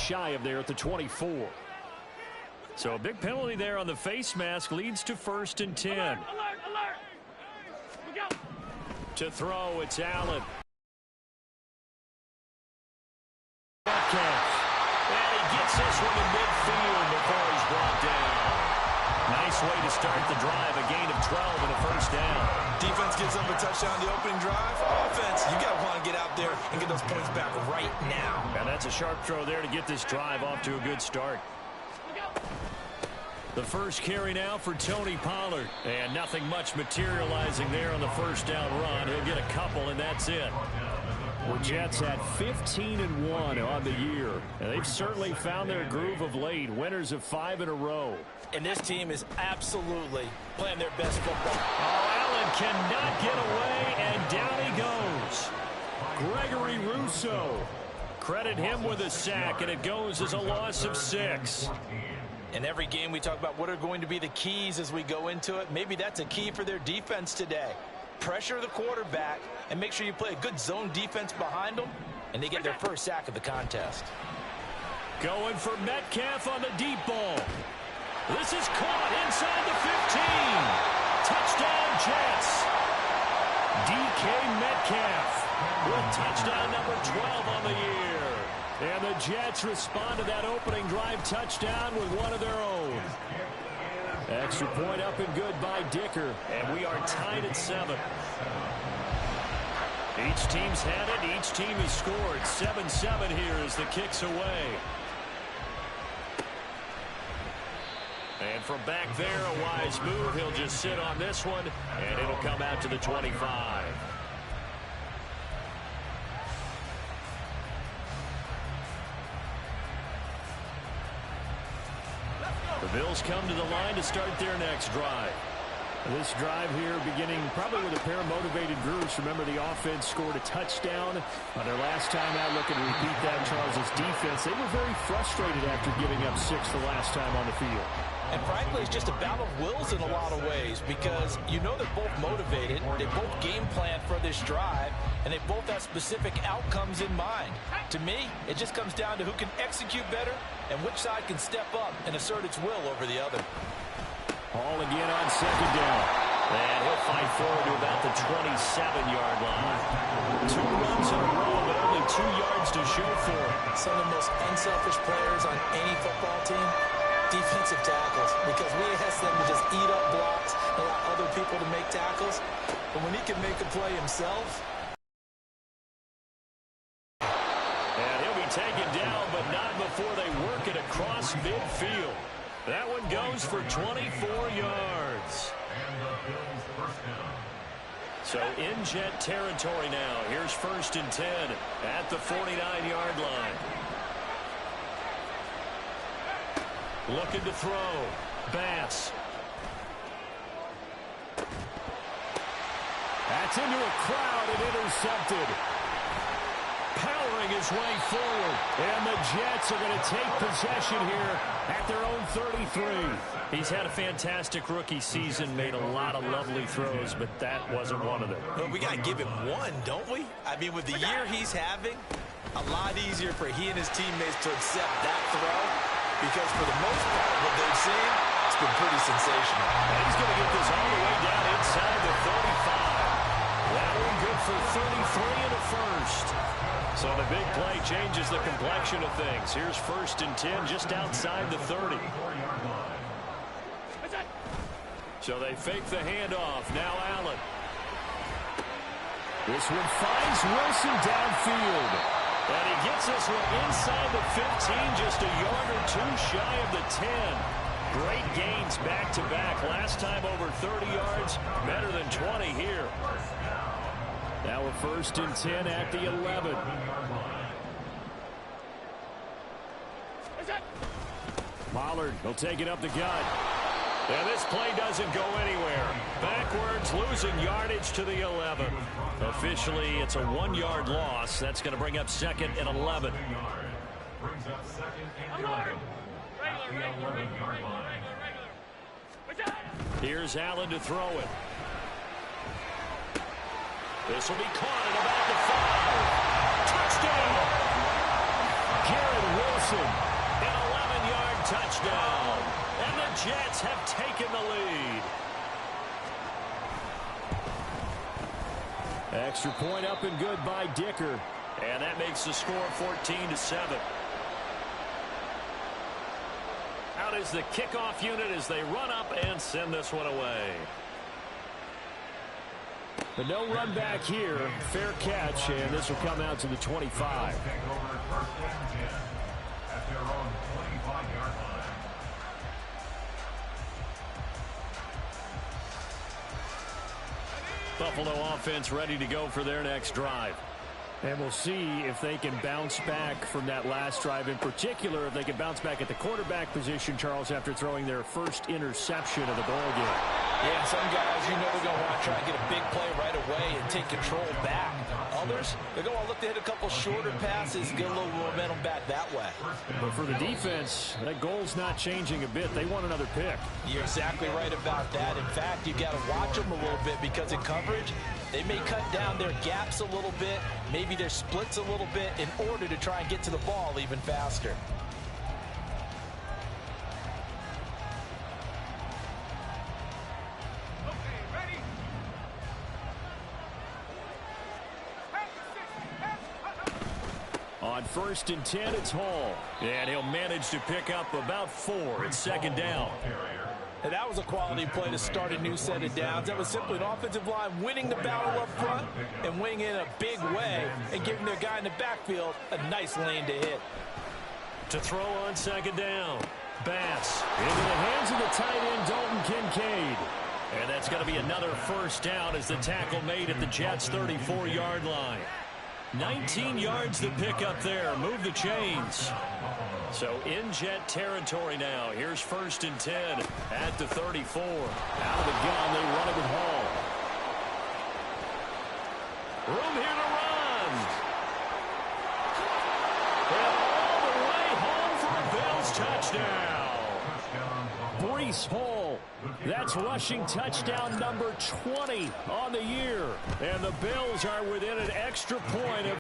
shy of there at the 24. So a big penalty there on the face mask leads to 1st and 10. Alert, alert. To throw, it's Allen. And he gets this one in midfield before he's brought down. Nice way to start the drive, a gain of 12 and a 1st down. Defense gives up a touchdown the opening drive. Offense, you got to want to get out there and get those points back right now. And that's a sharp throw there to get this drive off to a good start. The first carry now for Tony Pollard. And nothing much materializing there on the 1st down run. He'll get a couple, and that's it. The Jets had 15-1 on the year. And they've certainly found their groove of late. Winners of 5 in a row. And this team is absolutely playing their best football. Oh, Allen cannot get away, and down he goes. Gregory Rousseau. Credit him with a sack, and it goes as a loss of 6. In every game we talk about what are going to be the keys as we go into it. Maybe that's a key for their defense today. Pressure the quarterback and make sure you play a good zone defense behind them, and they get their first sack of the contest. Going for Metcalf on the deep ball. This is caught inside the 15. Touchdown Jets. DK Metcalf with touchdown number 12 on the year. And the Jets respond to that opening drive touchdown with one of their own. Extra point up and good by Dicker. And we are tied at 7. Each team's had it. Each team has scored. 7-7 here as the kick's away. And from back there, a wise move. He'll just sit on this one, and it'll come out to the 25. The Bills come to the line to start their next drive. This drive here beginning probably with a pair of motivated groups. Remember, the offense scored a touchdown on their last time out. Looking to repeat that. Charles' defense, they were very frustrated after giving up 6 the last time on the field. And frankly, it's just a battle of wills in a lot of ways because you know they're both motivated. They both game plan for this drive, and they both have specific outcomes in mind. To me, it just comes down to who can execute better and which side can step up and assert its will over the other. Hall again on 2nd down. And he'll fight forward to about the 27-yard line. 2 runs in a row, but only 2 yards to show for it. Some of the most unselfish players on any football team, defensive tackles, because we ask them to just eat up blocks and allow other people to make tackles. But when he can make a play himself. And he'll be taken down, but not before they work it across midfield. That one goes for 24 yards. So in Jet territory now. Here's 1st and 10 at the 49-yard line. Looking to throw. Bass. That's into a crowd and intercepted. Powering his way forward. And the Jets are going to take possession here at their own 33. He's had a fantastic rookie season, made a lot of lovely throws, but that wasn't one of them. Well, we got to give him one, don't we? I mean, with the year he's having, a lot easier for he and his teammates to accept that throw because for the most part, what they've seen, it's been pretty sensational. And he's going to get this all the way down inside the 35. That one good for 33 and a 1st. So the big play changes the complexion of things. Here's 1st and 10 just outside the 30. So they fake the handoff. Now Allen. This one finds Wilson downfield. And he gets this one inside the 15, just a yard or 2 shy of the 10. Great gains back-to-back. Last time over 30 yards, better than 20 here. Now a 1st and 10 at the 11. Pollard will take it up the gut. And this play doesn't go anywhere. Backwards, losing yardage to the 11. Officially, it's a 1-yard loss. That's going to bring up 2nd and 11. Here's Allen to throw it. This will be caught at about the 5. Touchdown! Garrett Wilson Wilson. An 11-yard touchdown. And the Jets have taken the lead. Extra point up and good by Dicker. And that makes the score 14-7. Out is the kickoff unit as they run up and send this one away. But no run back here. Fair catch, and this will come out to the 25. Buffalo offense ready to go for their next drive. And we'll see if they can bounce back from that last drive. In particular, if they can bounce back at the quarterback position, Charles, after throwing their first interception of the ball game. Yeah, some guys, you know, they're going to want to try and get a big play right away and take control back. Others, they're going to look to hit a couple shorter passes, get a little momentum back that way. But for the defense, that goal's not changing a bit. They want another pick. You're exactly right about that. In fact, you've got to watch them a little bit because in coverage, they may cut down their gaps a little bit, maybe their splits a little bit in order to try and get to the ball even faster. On 1st and 10, it's Hall. And he'll manage to pick up about 4. It's 2nd down. And that was a quality play to start a new set of downs. That was simply an offensive line winning the battle up front and winning in a big way and giving their guy in the backfield a nice lane to hit. To throw on 2nd down. Bass into the hands of the tight end, Dalton Kincaid. And that's going to be another 1st down as the tackle made at the Jets' 34-yard line. 19 yards to pick up there. Move the chains. So in Jet territory now. Here's 1st and 10 at the 34. Out of the gun, they run it with Hall. Room here to run. And all the way home for a Bills touchdown. Breece Hall. That's rushing touchdown number 20 on the year. And the Bills are within an extra point of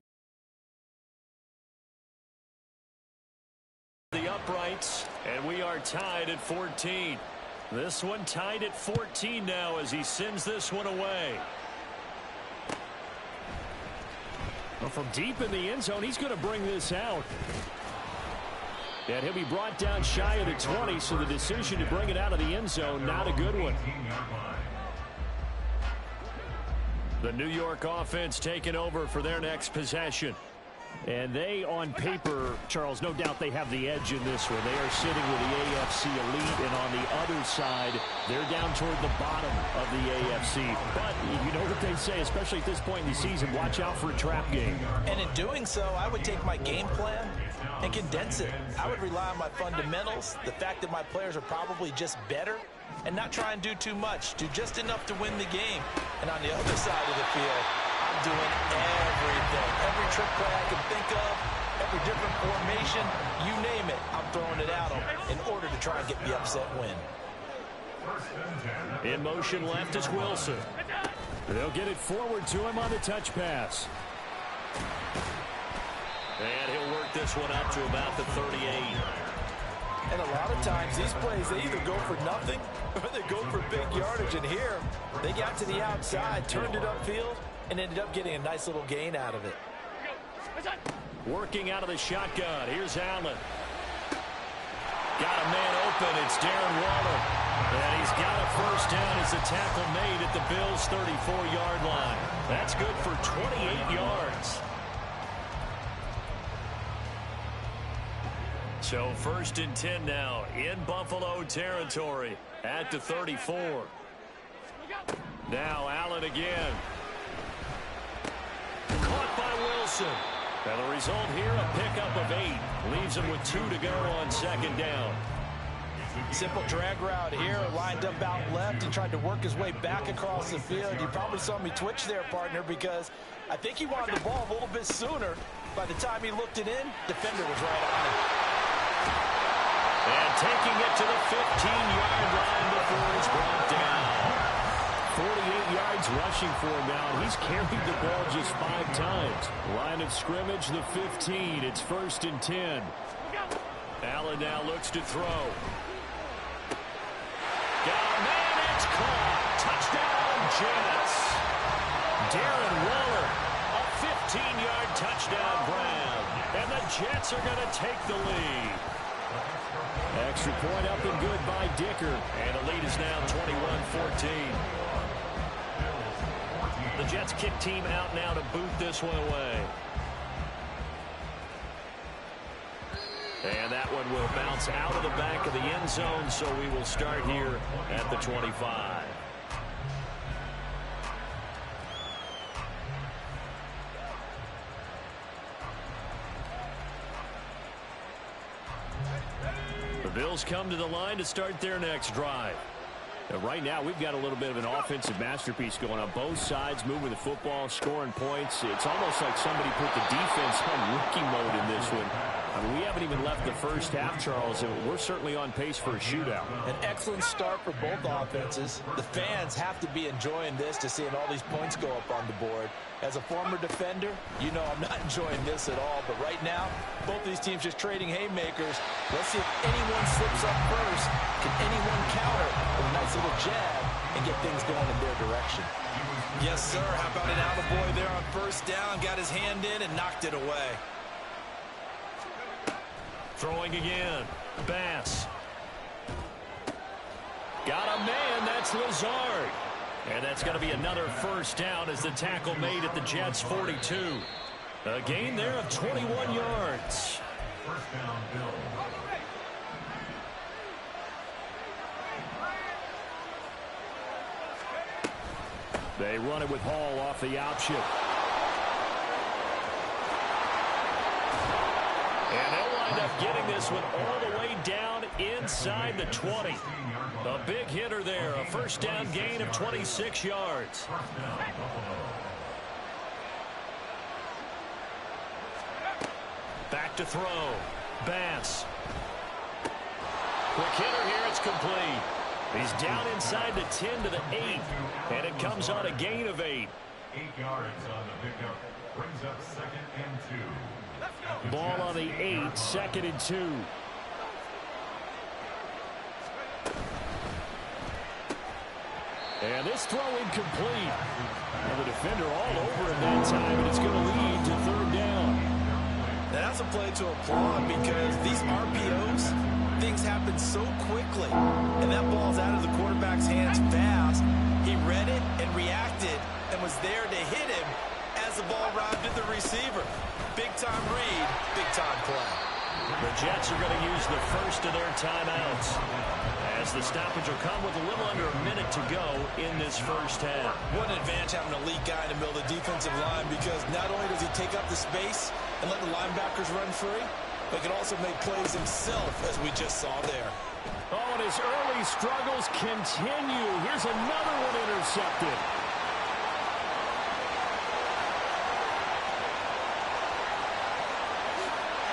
the uprights, and we are tied at 14. This one tied at 14 now as he sends this one away. Well, from deep in the end zone, he's going to bring this out. And he'll be brought down shy of the 20, so the decision to bring it out of the end zone, not a good one. The New York offense taking over for their next possession. And they, on paper, Charles, no doubt they have the edge in this one. They are sitting with the AFC elite, and on the other side, they're down toward the bottom of the AFC. But you know what they say, especially at this point in the season, watch out for a trap game. And in doing so, I would take my game plan and condense it. I would rely on my fundamentals, the fact that my players are probably just better, and not try and do too much, do just enough to win the game. And on the other side of the field, I'm doing everything. Every trick play I can think of, every different formation, you name it, I'm throwing it at them in order to try and get the upset win. In motion left is Wilson. They'll get it forward to him on the touch pass. And he'll work this one up to about the 38. And a lot of times, these plays, they either go for nothing or they go for big yardage. And here, they got to the outside, turned it upfield, and ended up getting a nice little gain out of it. Working out of the shotgun. Here's Allen. Got a man open. It's Darren Waller. And he's got a 1st down as the tackle made at the Bills' 34-yard line. That's good for 28 yards. So 1st and 10 now in Buffalo territory at the 34. Now Allen again. Caught by Wilson. And the result here, a pickup of 8. Leaves him with 2 to go on 2nd down. Simple drag route here, lined up out left and tried to work his way back across the field. You probably saw me twitch there, partner, because I think he wanted the ball a little bit sooner. By the time he looked it in, defender was right on it. And taking it to the 15-yard line before it's brought down. 48 yards rushing for him now. He's carried the ball just 5 times. Line of scrimmage, the 15. It's 1st and 10. Allen now looks to throw. Got a man, it's caught. Touchdown, Jets. Darren Waller, a 15-yard touchdown grab. And the Jets are going to take the lead. Extra point up and good by Dicker. And the lead is now 21-14. The Jets kick team out now to boot this one away. And that one will bounce out of the back of the end zone, so we will start here at the 25. The Bills come to the line to start their next drive. Right now, we've got a little bit of an offensive masterpiece going on both sides, moving the football, scoring points. It's almost like somebody put the defense on rookie mode in this one. I mean, we haven't even left the first half, Charles, and we're certainly on pace for a shootout. An excellent start for both offenses. The fans have to be enjoying this to seeing all these points go up on the board. As a former defender, you know I'm not enjoying this at all. But right now, both of these teams just trading haymakers. Let's see if anyone slips up first. Can anyone counter with a nice little jab and get things going in their direction? Yes, sir. How about an attaboy there on first down? Got his hand in and knocked it away. Throwing again. Bass. Got a man. That's Lazard. And that's going to be another first down as the tackle made at the Jets' 42. A gain there of 21 yards. First down, Bill. They run it with Hall off the option. And they'll wind up getting this one all the way down inside the 20. A big hitter there, a first down gain of 26 yards. Back to throw. Bass. Quick hitter here, it's complete. He's down inside the 10 to the 8, and it comes on a gain of 8. 8 yards on the pickup. Brings up 2nd and 2. Ball on the 8, 2nd and 2. And this throw incomplete. And the defender all over him that time, and it's going to lead to 3rd down. Now that's a play to applaud because these RPOs, things happen so quickly. And that ball's out of the quarterback's hands fast. He read it and reacted and was there to hit him as the ball arrived at the receiver. Big-time read, big-time play. The Jets are going to use the first of their timeouts, as the stoppage will come with a little under a minute to go in this first half. What an advantage having an elite guy in the middle of the defensive line, because not only does he take up the space and let the linebackers run free, but he can also make plays himself, as we just saw there. Oh, and his early struggles continue. Here's another one intercepted.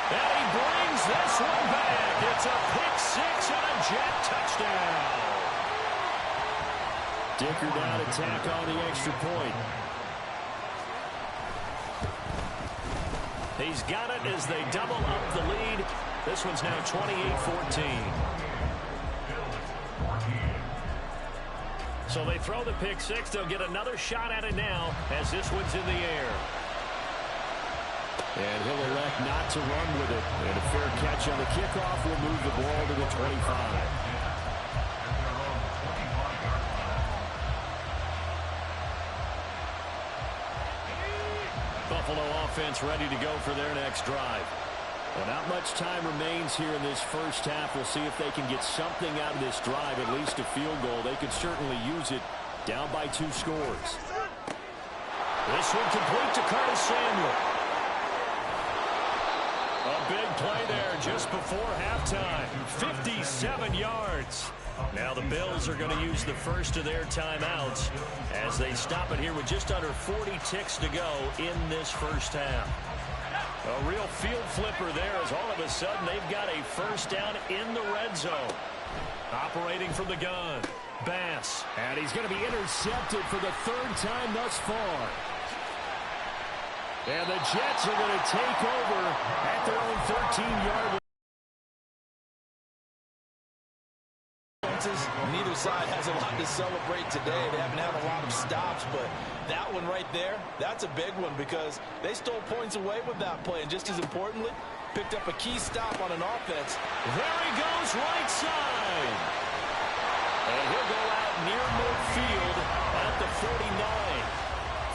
And he brings this one back. It's a pick six and a Jet touchdown. Dicker now to tack on the extra point. He's got it as they double up the lead. This one's now 28-14. So they throw the pick six. They'll get another shot at it now as this one's in the air. And he'll elect not to run with it. And a fair catch on the kickoff will move the ball to the 25. Buffalo offense ready to go for their next drive. Well, not much time remains here in this first half. We'll see if they can get something out of this drive, at least a field goal. They could certainly use it down by 2 scores. This one complete to Curtis Samuel. A big play there just before halftime. 57 yards. Now the Bills are going to use the first of their timeouts as they stop it here with just under 40 ticks to go in this first half. A real field flipper there as all of a sudden they've got a first down in the red zone. Operating from the gun, Bass. And he's going to be intercepted for the 3rd time thus far. And the Jets are going to take over at their own 13-yard line. offenses, neither side has a lot to celebrate today. They haven't had a lot of stops, but that one right there, that's a big one because they stole points away with that play, and just as importantly, picked up a key stop on an offense. There he goes, right side. And he'll go out near midfield at the 49.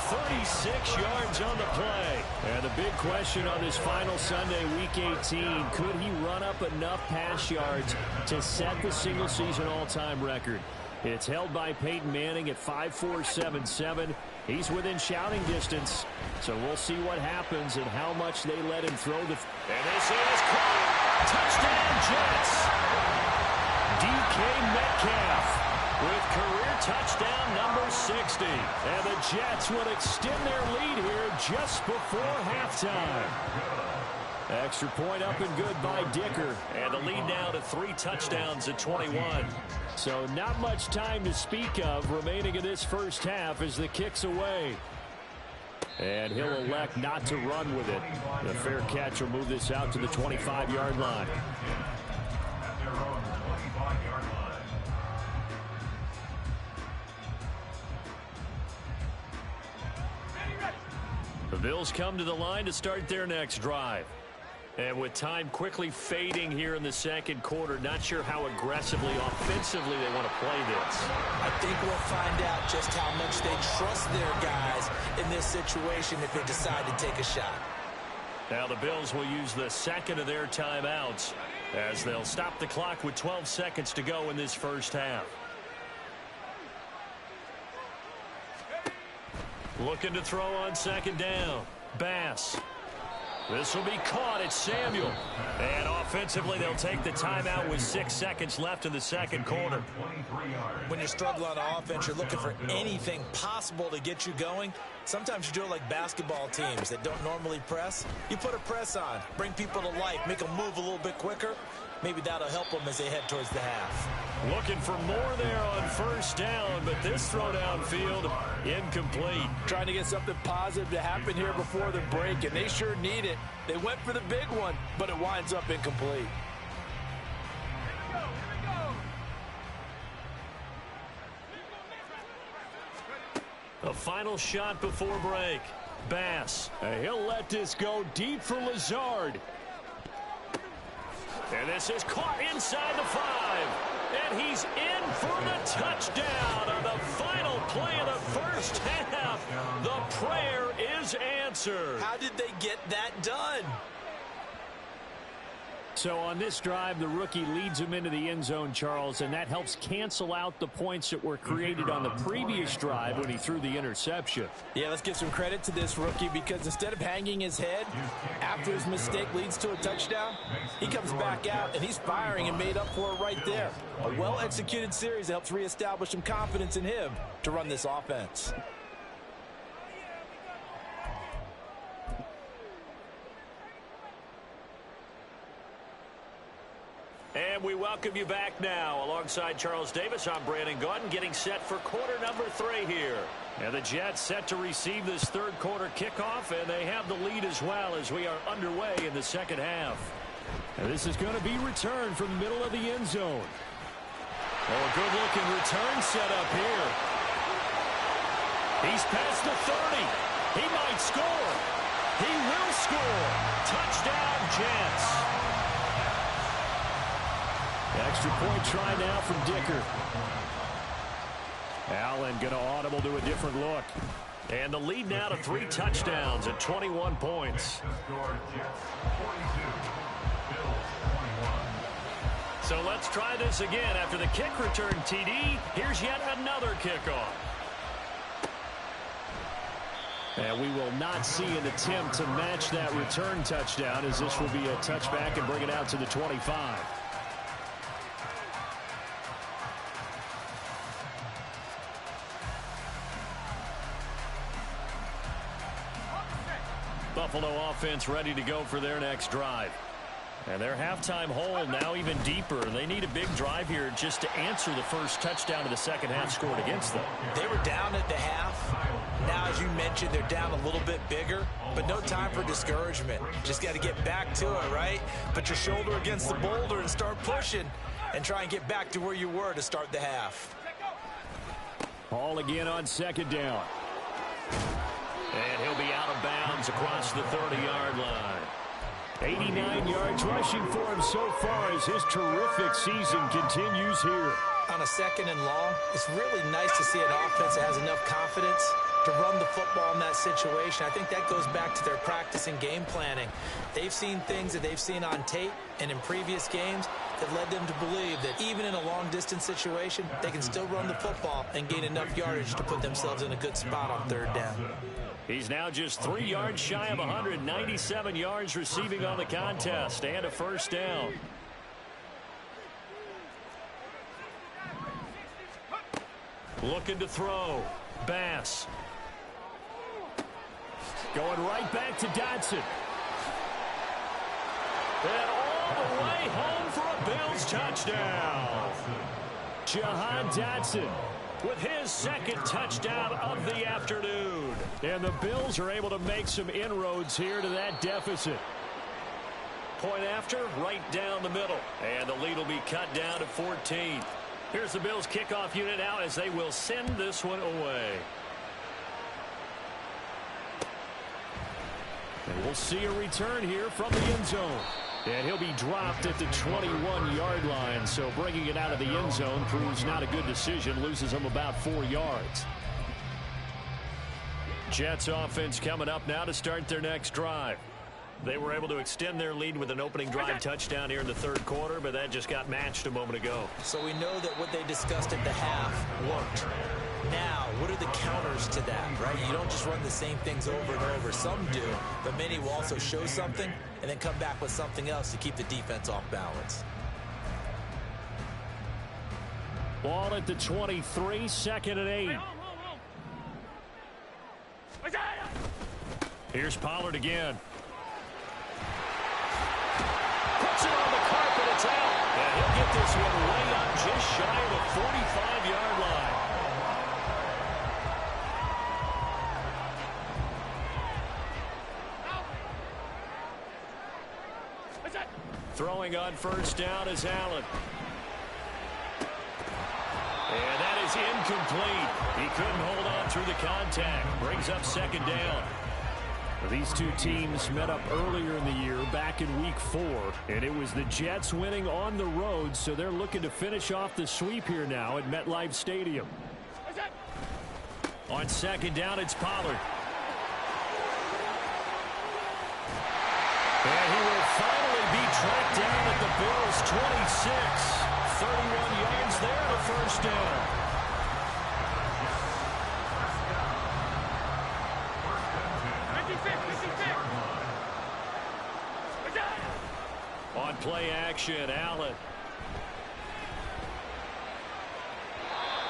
36 yards on the play. And the big question on this final Sunday, Week 18, could he run up enough pass yards to set the single-season all-time record? It's held by Peyton Manning at 5.477. He's within shouting distance. So we'll see what happens and how much they let him throw the... And this is caught. Touchdown, Jets. DK Metcalf with career touchdown number 60. And the Jets will extend their lead here just before halftime. Extra point up and good by Dicker. And the lead now to 3 touchdowns at 21. So not much time to speak of remaining in this first half as the kick's away. And he'll elect not to run with it. The fair catch will move this out to the 25-yard line. The Bills come to the line to start their next drive. And with time quickly fading here in the second quarter, not sure how aggressively, offensively they want to play this. I think we'll find out just how much they trust their guys in this situation if they decide to take a shot. Now the Bills will use the second of their timeouts as they'll stop the clock with 12 seconds to go in this first half. Looking to throw on second down. Bass. This will be caught. It's Samuel. And offensively, they'll take the timeout with 6 seconds left in the second quarter. When you struggle on offense, you're looking for anything possible to get you going. Sometimes you do it like basketball teams that don't normally press. You put a press on, bring people to life, make them move a little bit quicker. Maybe that'll help them as they head towards the half. Looking for more there on first down, but this throw downfield incomplete. Trying to get something positive to happen here before the break, and they sure need it. They went for the big one, but it winds up incomplete. A final shot before break. Bass. He'll let this go deep for Lazard. And this is caught inside the 5. And he's in for the touchdown on the final play of the first half. The prayer is answered. How did they get that done? So on this drive, the rookie leads him into the end zone, Charles, and that helps cancel out the points that were created on the previous drive when he threw the interception. Yeah, let's give some credit to this rookie because instead of hanging his head after his mistake leads to a touchdown, he comes back out and he's firing and made up for it right there. A well-executed series helps reestablish some confidence in him to run this offense. And we welcome you back now. Alongside Charles Davis, I'm Brandon Gaudin, getting set for quarter number 3 here. And the Jets set to receive this third quarter kickoff, and they have the lead as well as we are underway in the second half. And this is going to be returned from the middle of the end zone. Oh, a good-looking return set up here. He's past the 30. He might score. He will score. Touchdown, Jets. Extra point try now from Dicker. Allen going to audible to a different look. And the lead now to 3 touchdowns at 21 points. So let's try this again. After the kick return TD, here's yet another kickoff. And we will not see an attempt to match that return touchdown, as this will be a touchback and bring it out to the 25. Buffalo offense ready to go for their next drive. And their halftime hole now even deeper. They need a big drive here just to answer the first touchdown of the second half scored against them. They were down at the half. Now, as you mentioned, they're down a little bit bigger, but no time for discouragement. Just got to get back to it, right? Put your shoulder against the boulder and start pushing. and try and get back to where you were to start the half. Ball again on second down. And he'll be out of bounds across the 30-yard line. 89 yards rushing for him so far as his terrific season continues here. On a second and long, it's really nice to see an offense that has enough confidence to run the football in that situation. I think that goes back to their practice and game planning. They've seen things that they've seen on tape and in previous games that led them to believe that even in a long-distance situation, they can still run the football and gain enough yardage to put themselves in a good spot on third down. He's now just 3 yards shy of 197 yards receiving on the contest and a first down. Looking to throw. Bass. Going right back to Dotson. And all the way home for a Bills touchdown. Jahan Dotson with his second touchdown of the afternoon. And the Bills are able to make some inroads here to that deficit. Point after, right down the middle. And the lead will be cut down to 14. Here's the Bills kickoff unit now as they will send this one away. And we'll see a return here from the end zone. And he'll be dropped at the 21-yard line. So bringing it out of the end zone proves not a good decision. Loses him about 4 yards. Jets offense coming up now to start their next drive. They were able to extend their lead with an opening drive touchdown here in the third quarter, but that just got matched a moment ago. So we know that what they discussed at the half worked. Now, what are the counters to that, right? You don't just run the same things over and over. Some do, but many will also show something and then come back with something else to keep the defense off balance. Ball at the 23, second and 8. Here's Pollard again. Puts it on the carpet, it's out. And he'll get this one way up just shy of the 45-yard line. Throwing on first down is Allen. And that is incomplete. He couldn't hold on through the contact. Brings up second down. These two teams met up earlier in the year, back in week 4. And it was the Jets winning on the road, so they're looking to finish off the sweep here now at MetLife Stadium. On second down, it's Pollard. And he will finally be tracked down at the Bills' 26. 31 yards there, the first down. On play action, Allen.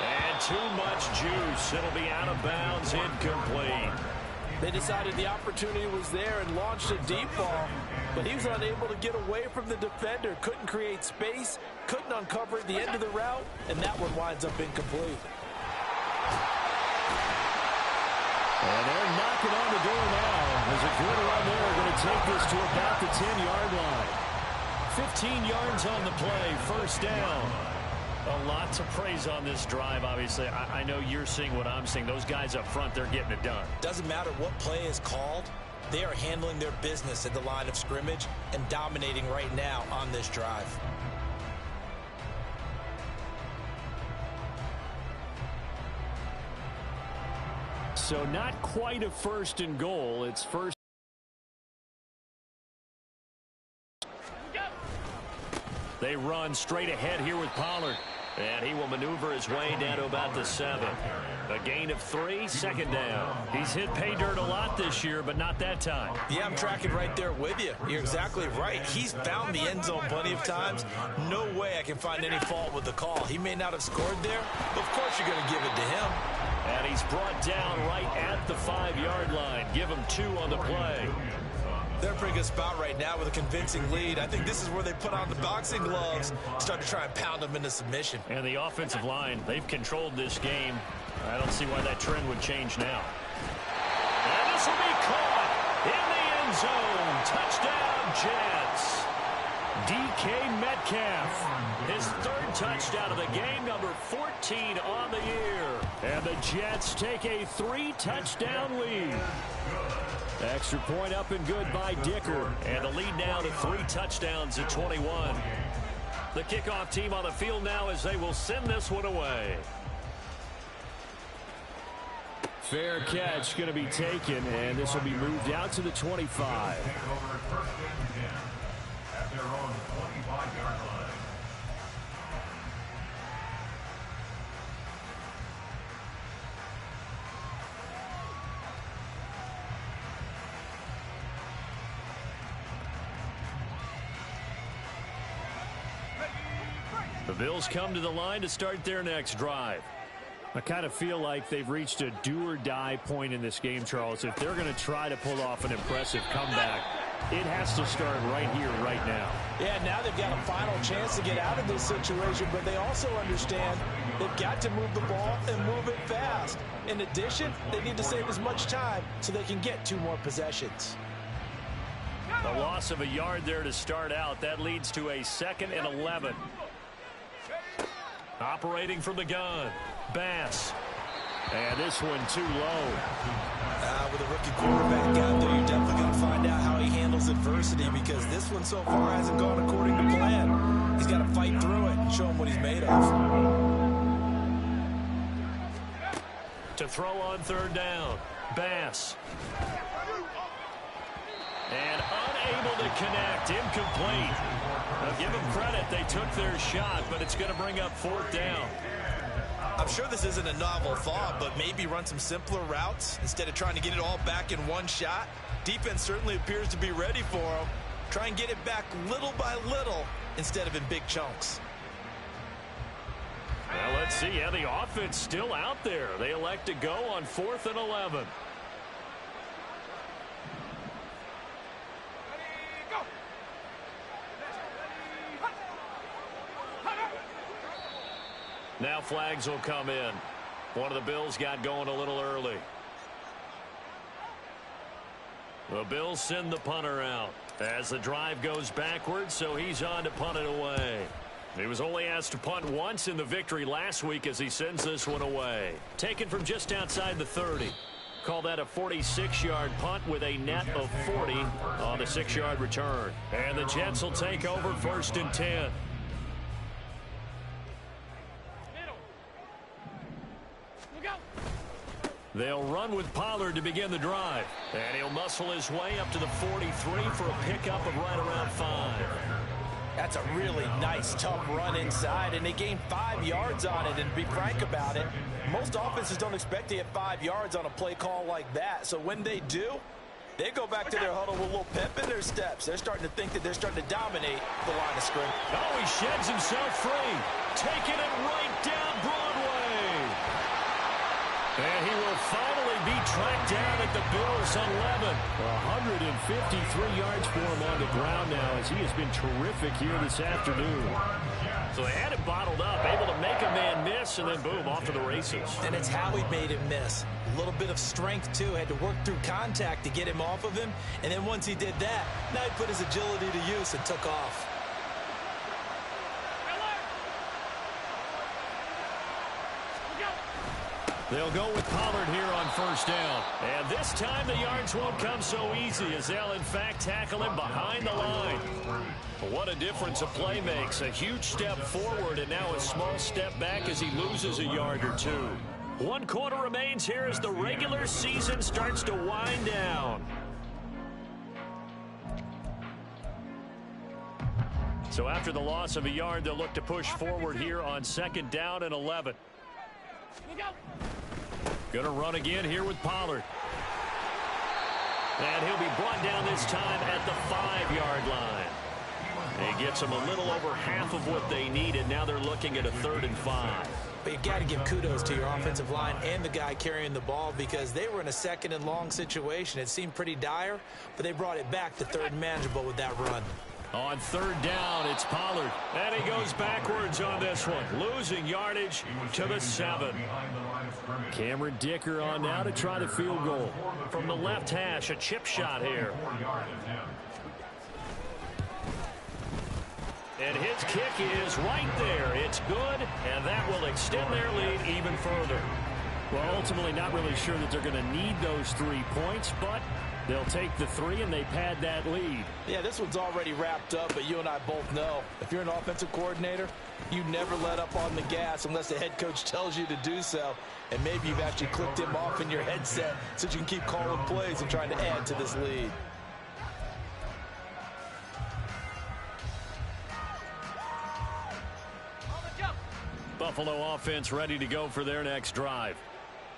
And too much juice. It'll be out of bounds, incomplete. They decided the opportunity was there and launched a deep ball, but he was unable to get away from the defender. Couldn't create space, couldn't uncover at the end of the route, and that one winds up incomplete. And they're knocking on the door now. There's a good run there. Going to take this to about the 10-yard line. 15 yards on the play, first down. A lot to praise on this drive, obviously. I know you're seeing what I'm seeing. Those guys up front, they're getting it done. Doesn't matter what play is called. They are handling their business at the line of scrimmage and dominating right now on this drive. So not quite a first and goal. It's first. They run straight ahead here with Pollard. And he will maneuver his way down to about the 7. A gain of 3, second down. He's hit pay dirt a lot this year, but not that time. Yeah, I'm tracking right there with you. You're exactly right. He's found the end zone plenty of times. No way I can find any fault with the call. He may not have scored there, but of course you're going to give it to him. And he's brought down right at the 5-yard line. Give him 2 on the play. They're in a pretty good spot right now with a convincing lead. I think this is where they put on the boxing gloves, start to try and pound them into submission. And the offensive line, they've controlled this game. I don't see why that trend would change now. And this will be caught in the end zone. Touchdown, Jets. DK Metcalf, his third touchdown of the game, number 14 on the year. And the Jets take a 3-touchdown lead. Extra point up and good by Dicker. And the lead now to 3 touchdowns at 21. The kickoff team on the field now as they will send this one away. Fair catch going to be taken, and this will be moved out to the 25. At their own 25-yard line. The Bills come to the line to start their next drive. I kind of feel like they've reached a do-or-die point in this game, Charles. If they're going to try to pull off an impressive comeback, it has to start right here, right now. Yeah, now they've got a final chance to get out of this situation, but they also understand they've got to move the ball and move it fast. In addition, they need to save as much time so they can get 2 more possessions. The loss of a yard there to start out. That leads to a 2nd and 11. Operating from the gun, Bass. And this one too low. With a rookie quarterback out there, you're definitely going to find out how he handles adversity, because this one so far hasn't gone according to plan. He's got to fight through it and show him what he's made of. To throw on 3rd down, Bass. And unable to connect, incomplete. Now give them credit, they took their shot, but it's going to bring up 4th down. I'm sure this isn't a novel thought, but maybe run some simpler routes instead of trying to get it all back in one shot. Defense certainly appears to be ready for him. Try and get it back little by little instead of in big chunks. Well, let's see. Yeah, the offense still out there. They elect to go on 4th and 11. Now flags will come in. One of the Bills got going a little early. The Bills send the punter out as the drive goes backwards, so he's on to punt it away. He was only asked to punt once in the victory last week as he sends this one away. Taken from just outside the 30. Call that a 46-yard punt with a net of 40 on the 6-yard return. And the Jets will take over 1st and 10. They'll run with Pollard to begin the drive. And he'll muscle his way up to the 43 for a pickup of right around 5. That's a really nice, tough run inside, and they gained 5 yards on it. And to be frank about it, most offenses don't expect to get 5 yards on a play call like that. So when they do, they go back to their huddle with a little pep in their steps. They're starting to think that they're starting to dominate the line of scrimmage. Oh, he sheds himself free. Taking it right down Broadway. And he will finally be tracked down at the Bills' 11. 153 yards for him on the ground now, as he has been terrific here this afternoon. So they had it bottled up, able to make a man miss, and then boom, off to the races. And it's how he made him miss. A little bit of strength, too. Had to work through contact to get him off of him. And then once he did that, now he put his agility to use and took off. They'll go with Pollard here on 1st down. And this time the yards won't come so easy, as they'll in fact tackle him behind the line. What a difference a play makes. A huge step forward and now a small step back as he loses a yard or 2. 1 quarter remains here as the regular season starts to wind down. So after the loss of a yard, they'll look to push forward here on 2nd down and 11. Going to run again here with Pollard. And he'll be brought down this time at the 5-yard line. He gets them a little over half of what they needed. Now they're looking at a 3rd and 5. But you got to give kudos to your offensive line and the guy carrying the ball, because they were in a 2nd and long situation. It seemed pretty dire, but they brought it back to 3rd and manageable with that run. On 3rd down, it's Pollard. And he goes backwards on this one, losing yardage to the 7. Cameron Dicker on now to try the field goal. From the left hash, a chip shot here. And his kick is right there. It's good, and that will extend their lead even further. Well, ultimately not really sure that they're going to need those 3 points, but they'll take the 3 and they pad that lead. Yeah, this one's already wrapped up, but you and I both know if you're an offensive coordinator, you never let up on the gas unless the head coach tells you to do so. And maybe you've actually clicked him off in your headset so you can keep calling plays and trying to add to this lead. Buffalo offense ready to go for their next drive.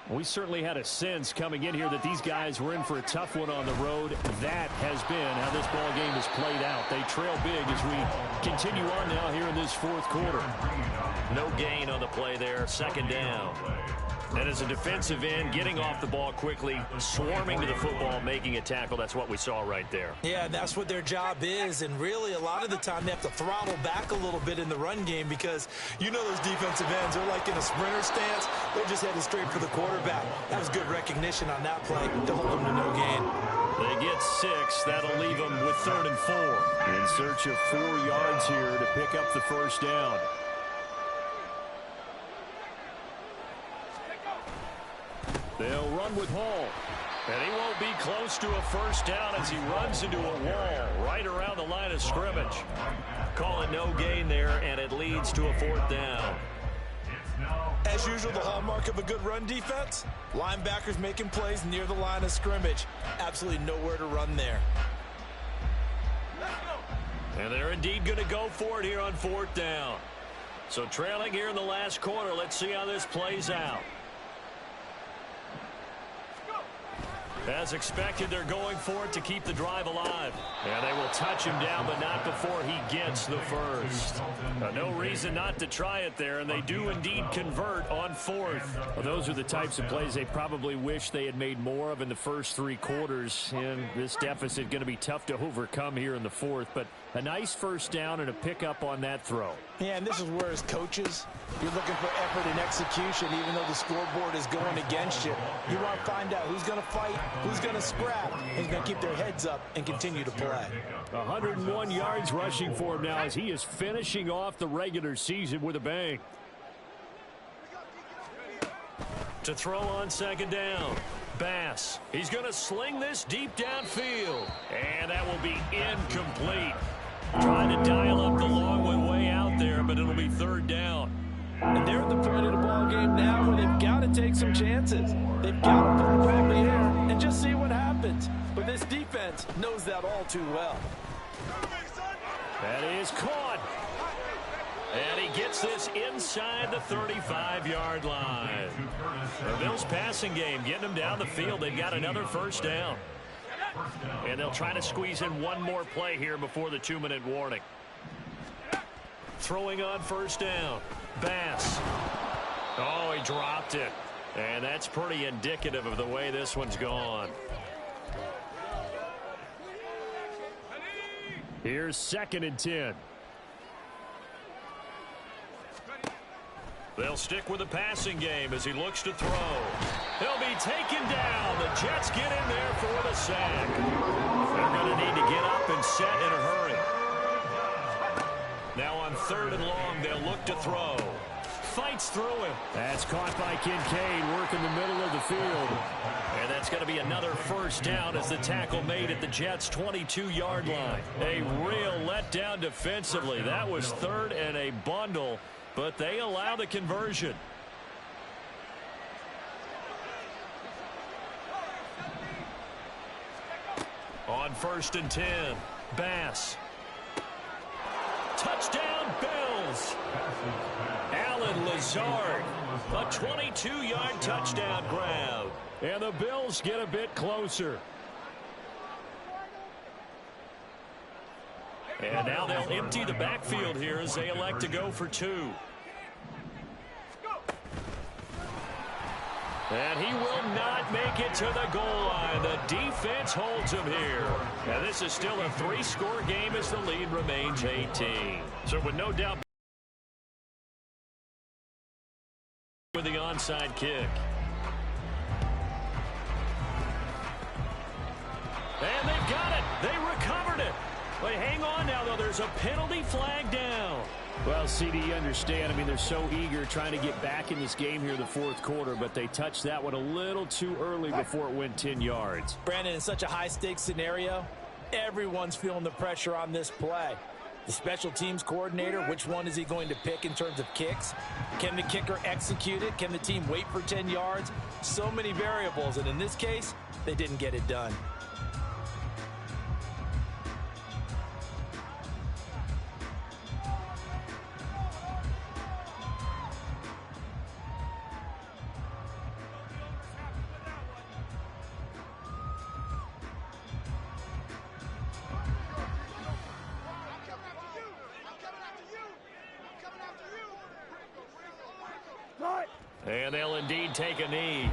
We certainly had a sense coming in here that these guys were in for a tough one on the road. That has been how this ball game has played out. They trail big as we continue on now here in this fourth quarter. No gain on the play there, second down. And as a defensive end, getting off the ball quickly, swarming to the football, making a tackle, that's what we saw right there. Yeah, that's what their job is, and really a lot of the time they have to throttle back a little bit in the run game because you know those defensive ends are like in a sprinter stance. They're just headed straight for the quarterback. That was good recognition on that play to hold them to no gain. They get 6. That'll leave them with 3rd and 4. In search of 4 yards here to pick up the first down. They'll run with Hall. And he won't be close to a first down as he runs into a wall right around the line of scrimmage. Call it no gain there, and it leads to a 4th down. As usual, the hallmark of a good run defense, linebackers making plays near the line of scrimmage. Absolutely nowhere to run there. And they're indeed going to go for it here on 4th down. So trailing here in the last quarter, let's see how this plays out. As expected, they're going for it to keep the drive alive. And they will touch him down, but not before he gets the first. No reason not to try it there, and they do indeed convert on 4th. Well, those are the types of plays they probably wish they had made more of in the first 3 quarters. And this deficit going to be tough to overcome here in the 4th. But a nice first down and a pickup on that throw. Yeah, and this is where as coaches, you're looking for effort and execution, even though the scoreboard is going against you. You want to find out who's going to fight, who's going to scrap, and who's going to keep their heads up and continue to play. 101 yards rushing for him now as he is finishing off the regular season with a bang. To throw on second down. Bass. He's going to sling this deep downfield. And that will be incomplete. Trying to dial up the long one way out there, but it'll be 3rd down. And they're at the point of the ball game now where they've got to take some chances. They've got to put the ball in the air and just see what happens. But this defense knows that all too well. That is caught. And he gets this inside the 35-yard line. The Bills' passing game getting them down the field. They've got another first down. And they'll try to squeeze in one more play here before the 2-minute warning. Throwing on first down. Bass. Oh, he dropped it. And that's pretty indicative of the way this one's gone. Here's 2nd and 10. They'll stick with the passing game as he looks to throw. He'll be taken down. The Jets get in there for the sack. They're going to need to get up and set in a hurry. Now on 3rd and long, they'll look to throw. Fights through him. That's caught by Kincaid, working the middle of the field. And that's going to be another first down as the tackle made at the Jets' 22-yard line. A real letdown defensively. That was 3rd and a bundle, but they allow the conversion. On 1st and 10, Bass. Touchdown, Bills. Alan Lazard, a 22-yard touchdown grab. And the Bills get a bit closer. And now they'll empty the backfield here as they elect to go for 2. And he will not make it to the goal line. The defense holds him here. And this is still a 3-score game as the lead remains 18. So with no doubt with the onside kick. And they've got it. They recovered it. But hang on now, though. There's a penalty flag down. Well, CD, you understand. I mean, they're so eager trying to get back in this game here in the fourth quarter, but they touched that one a little too early before it went 10 yards. Brandon, in such a high-stakes scenario, everyone's feeling the pressure on this play. The special teams coordinator, which one is he going to pick in terms of kicks? Can the kicker execute it? Can the team wait for 10 yards? So many variables, and in this case, they didn't get it done. And they'll indeed take a knee.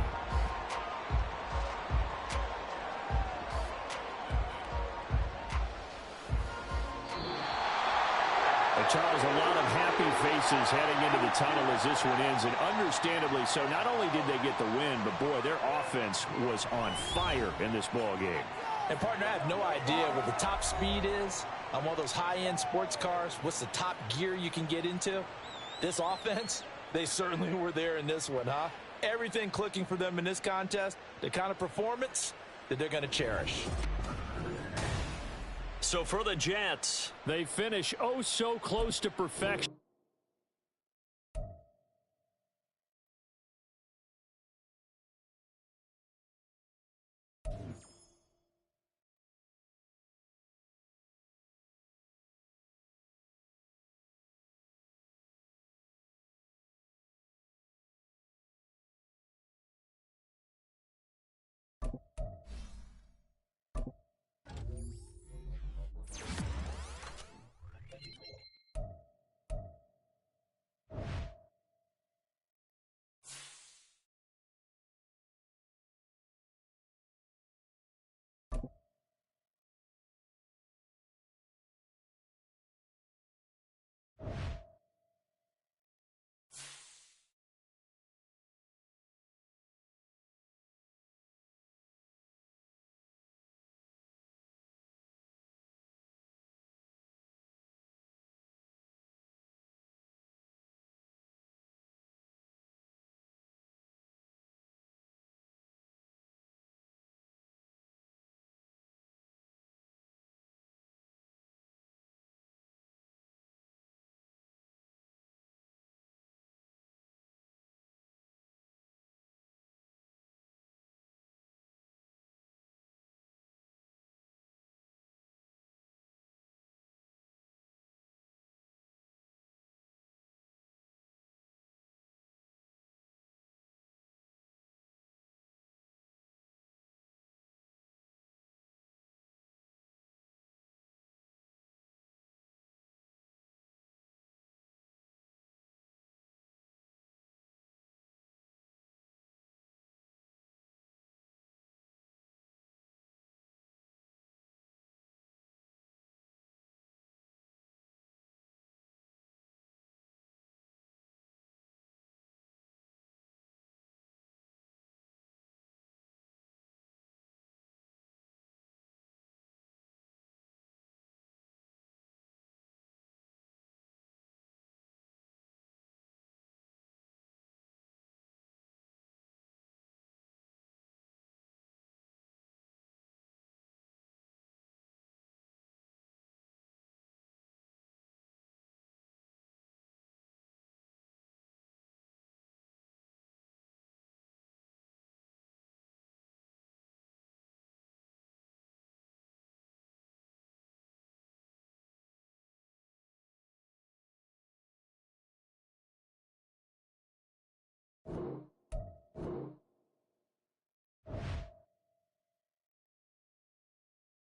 Charles, a lot of happy faces heading into the tunnel as this one ends, and understandably so. Not only did they get the win, but boy, their offense was on fire in this ball game. And partner, I have no idea what the top speed is on one of those high-end sports cars. What's the top gear you can get into? This offense, they certainly were there in this one, huh? Everything clicking for them in this contest, the kind of performance that they're going to cherish. So for the Jets, they finish oh so close to perfection.